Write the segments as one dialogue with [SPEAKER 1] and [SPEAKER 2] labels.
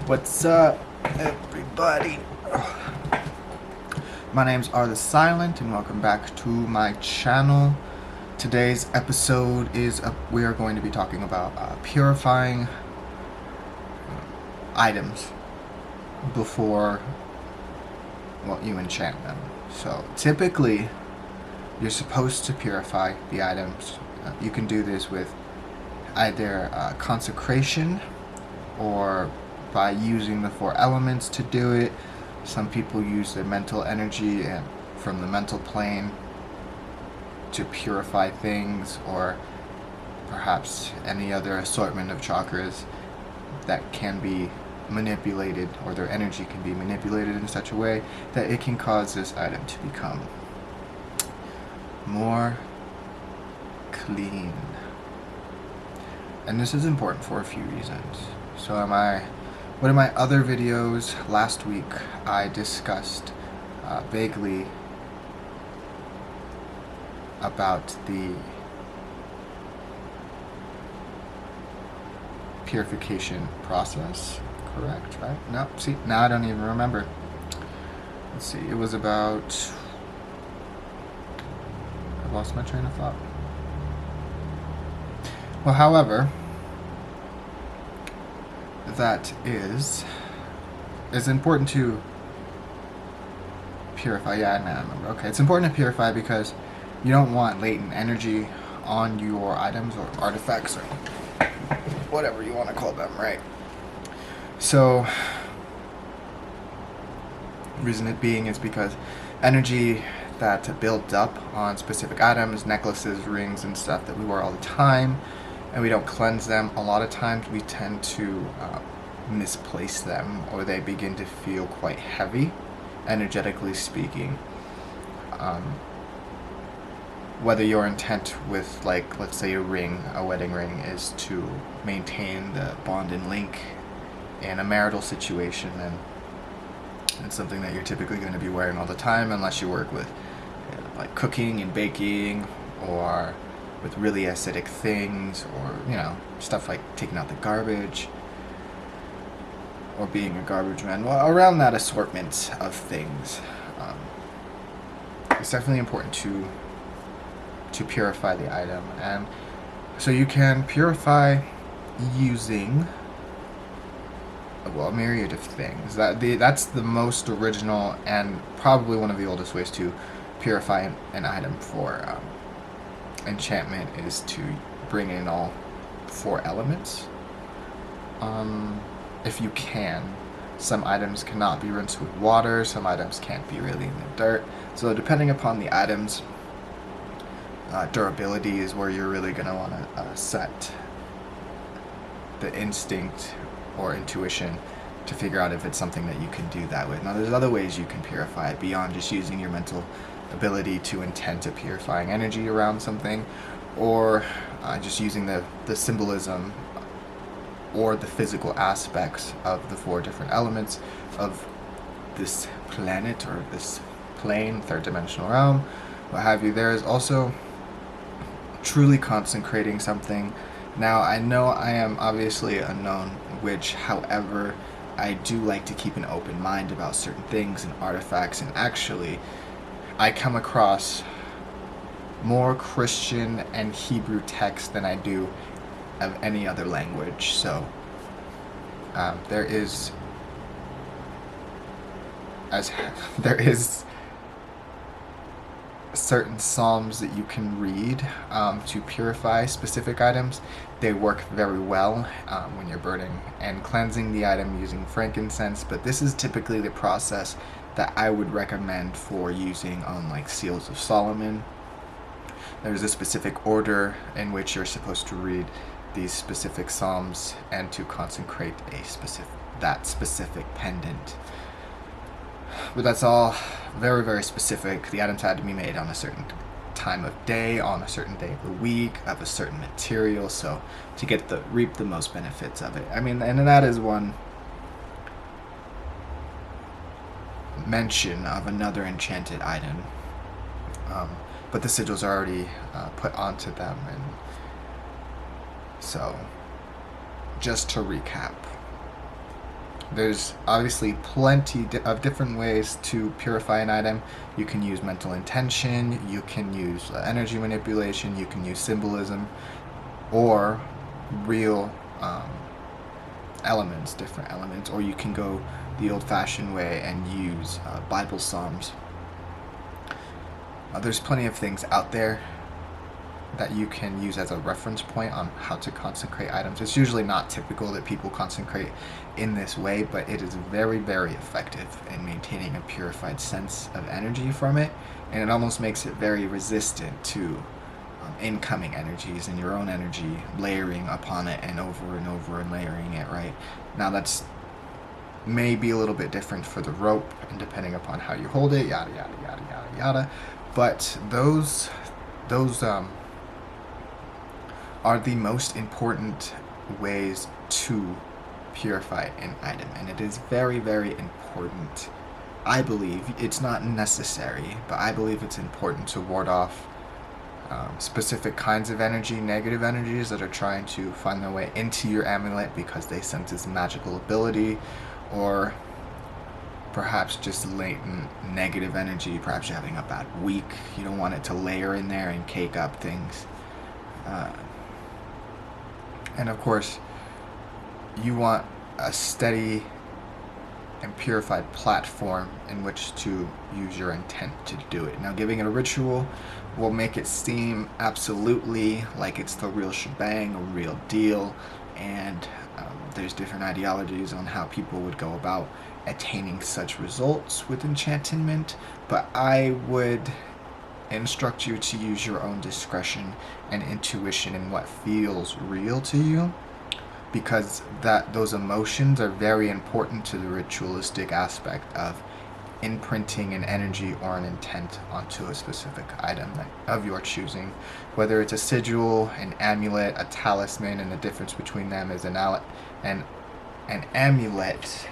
[SPEAKER 1] What's up, everybody? My name's Are the Silent, and welcome back to my channel. Today's episode is we are going to be talking about purifying items before, well, you enchant them. So typically, you're supposed to purify the items. You can do this with either consecration or by using the 4 elements to do it. Some people use their mental energy and from the mental plane to purify things, or perhaps any other assortment of chakras that can be manipulated, or their energy can be manipulated in such a way that it can cause this item to become more clean. And this is important for a few reasons. So one of my other videos last week, I discussed vaguely about the purification process, correct, right? No, see, now I don't even remember. Let's see, it was about, I lost my train of thought. Well, however, that is, it's important to purify. Yeah, now I remember. Okay, it's important to purify because you don't want latent energy on your items or artifacts or whatever you want to call them, right? So, reason it being is because energy that builds up on specific items, necklaces, rings, and stuff that we wear all the time, and we don't cleanse them, a lot of times we tend to misplace them, or they begin to feel quite heavy, energetically speaking. Whether your intent with, like, let's say a wedding ring, is to maintain the bond and link in a marital situation, and it's something that you're typically going to be wearing all the time, unless you work with like cooking and baking, or with really acidic things, or stuff like taking out the garbage or being a garbage man. Well, around that assortment of things, it's definitely important to purify the item. And so you can purify using, well, a myriad of things. That's the most original and probably one of the oldest ways to purify an item for enchantment, is to bring in all 4 elements. If you can. Some items cannot be rinsed with water, some items can't be really in the dirt. So depending upon the items, durability is where you're really going to want to set the instinct or intuition to figure out if it's something that you can do that with. Now, there's other ways you can purify it beyond just using your mental ability to intend to purifying energy around something, or just using the symbolism or the physical aspects of the 4 different elements of this planet or this plane, 3rd dimensional realm, what have you. There is also truly consecrating something. Now, I know I am obviously a known witch, however, I do like to keep an open mind about certain things and artifacts, and actually, I come across more Christian and Hebrew texts than I do of any other language. So there is certain psalms that you can read to purify specific items. They work very well when you're burning and cleansing the item using frankincense, but this is typically the process that I would recommend for using on, like, Seals of Solomon. There's a specific order in which you're supposed to read these specific psalms and to consecrate that specific pendant. But that's all very, very specific. The items had to be made on a certain time of day, on a certain day of the week, of a certain material, so to reap the most benefits of it. I mean, and that is one mention of another enchanted item. But the sigils are already put onto them, and so just to recap, There's obviously plenty of different ways to purify an item. You can use mental intention, you can use energy manipulation, you can use symbolism, or real elements, different elements, or you can go the old-fashioned way and use Bible Psalms. There's plenty of things out there that you can use as a reference point on how to consecrate items. It's usually not typical that people consecrate in this way, but it is very, very effective in maintaining a purified sense of energy from it, and it almost makes it very resistant to incoming energies and your own energy layering upon it and over and layering it, right? Now that's may be a little bit different for the rope, and depending upon how you hold it, yada yada yada yada yada, but those are the most important ways to purify an item, and it is very, very important. I believe it's not necessary, but I believe it's important to ward off specific kinds of energy, negative energies that are trying to find their way into your amulet because they sense its magical ability, or perhaps just latent negative energy. Perhaps you're having a bad week. You don't want it to layer in there and cake up things. And of course, you want a steady and purified platform in which to use your intent to do it. Now, giving it a ritual will make it seem absolutely like it's the real shebang, a real deal, and there's different ideologies on how people would go about attaining such results with enchantment, but I would instruct you to use your own discretion and intuition in what feels real to you, because those emotions are very important to the ritualistic aspect of imprinting an energy or an intent onto a specific item of your choosing. Whether it's a sigil, an amulet, a talisman, and the difference between them is an amulet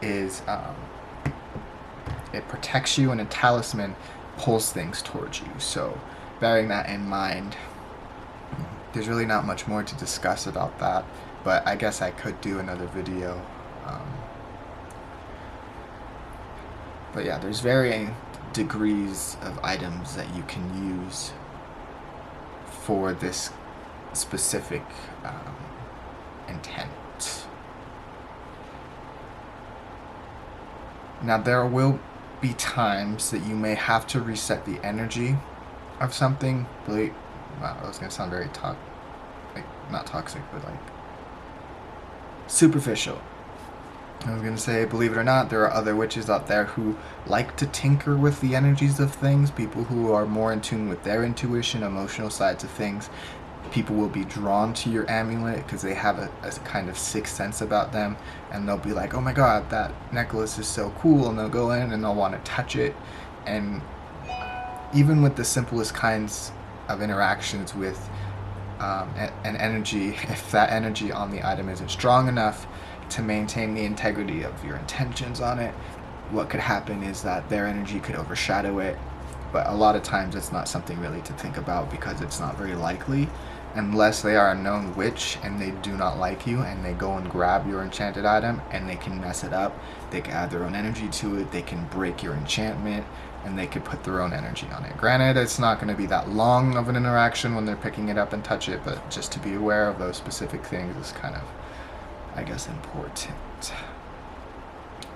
[SPEAKER 1] is it protects you, and a talisman pulls things towards you. So bearing that in mind, there's really not much more to discuss about that, but I guess I could do another video. But yeah, there's varying degrees of items that you can use for this specific intent. Now, there will be times that you may have to reset the energy of something. Wow, that was going to sound very not toxic, but like superficial. I was going to say, believe it or not, there are other witches out there who like to tinker with the energies of things. People who are more in tune with their intuition, emotional sides of things. People will be drawn to your amulet because they have a kind of sixth sense about them, and they'll be like, oh my god, that necklace is so cool, and they'll go in and they'll want to touch it. And even with the simplest kinds of interactions with an energy, if that energy on the item isn't strong enough to maintain the integrity of your intentions on it, what could happen is that their energy could overshadow it. But a lot of times it's not something really to think about, because it's not very likely, unless they are a known witch and they do not like you and they go and grab your enchanted item and they can mess it up. They can add their own energy to it, they can break your enchantment, and they could put their own energy on it. Granted, it's not going to be that long of an interaction when they're picking it up and touch it, but just to be aware of those specific things is kind of, I guess, important.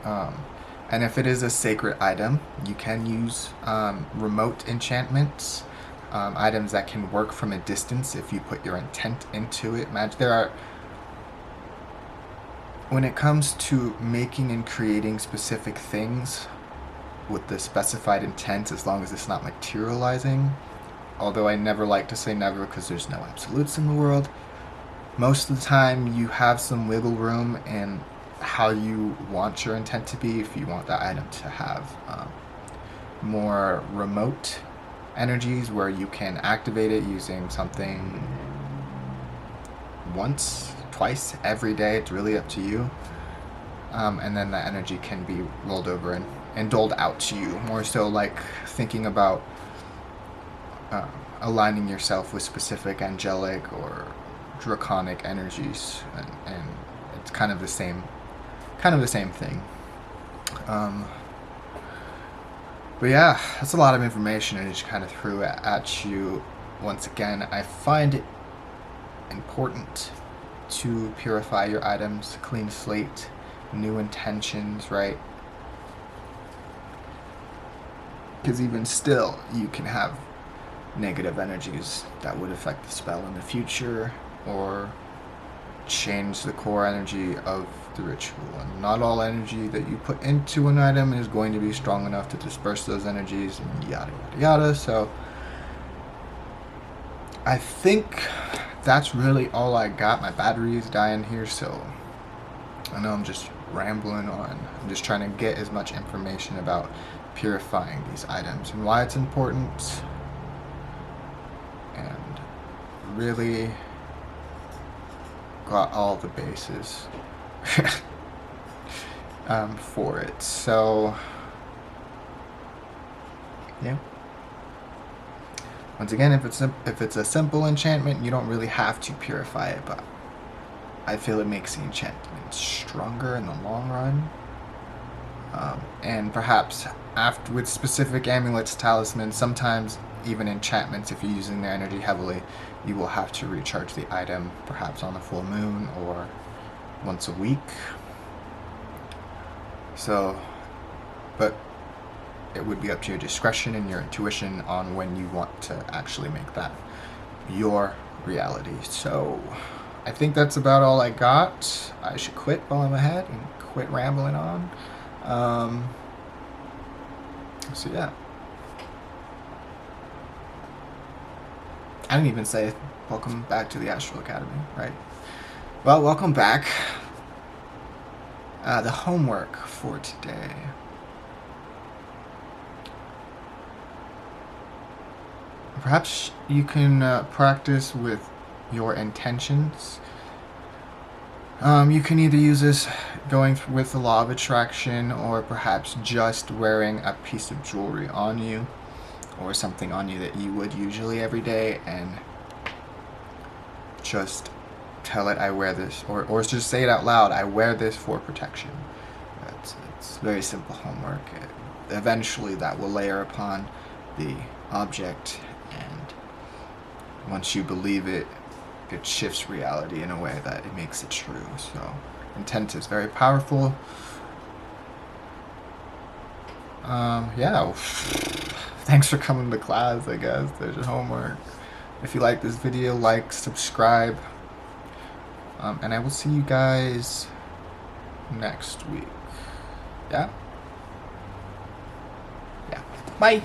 [SPEAKER 1] And if it is a sacred item, you can use remote enchantments, items that can work from a distance if you put your intent into it. When it comes to making and creating specific things with the specified intent, as long as it's not materializing, although I never like to say never because there's no absolutes in the world, most of the time you have some wiggle room in how you want your intent to be. If you want that item to have more remote energies where you can activate it using something once, twice, every day, it's really up to you. And then that energy can be rolled over and doled out to you, more so like thinking about aligning yourself with specific angelic or draconic energies, and it's kind of the same kind of the same thing. But yeah, that's a lot of information I just kind of threw at you. Once again, I find it important to purify your items, clean slate, new intentions, right? Because even still, you can have negative energies that would affect the spell in the future, or change the core energy of the ritual. And not all energy that you put into an item is going to be strong enough to disperse those energies, and yada yada yada. So I think that's really all I got. My battery is dying here, so I know I'm just rambling on. I'm just trying to get as much information about purifying these items and why it's important, and really got all the bases for it. So yeah, once again, if it's a simple enchantment, you don't really have to purify it, but I feel it makes the enchantment stronger in the long run. And perhaps after, with specific amulets, talismans, sometimes even enchantments, if you're using their energy heavily, you will have to recharge the item, perhaps on a full moon or once a week. So, but it would be up to your discretion and your intuition on when you want to actually make that your reality. So I think that's about all I got. I should quit while I'm ahead and quit rambling on. So yeah, I didn't even say welcome back to the Astral Academy, right? Well, welcome back. The homework for today. Perhaps you can practice with your intentions. You can either use this going with the law of attraction, or perhaps just wearing a piece of jewelry on you, or something on you that you would usually every day, and just tell it, I wear this, or just say it out loud, I wear this for protection. It's very simple homework. Eventually that will layer upon the object, and once you believe it, it shifts reality in a way that it makes it true. So intent is very powerful. Yeah, thanks for coming to class, I guess. There's your homework. If you like this video, like, subscribe, and I will see you guys next week. Yeah? Yeah. Bye!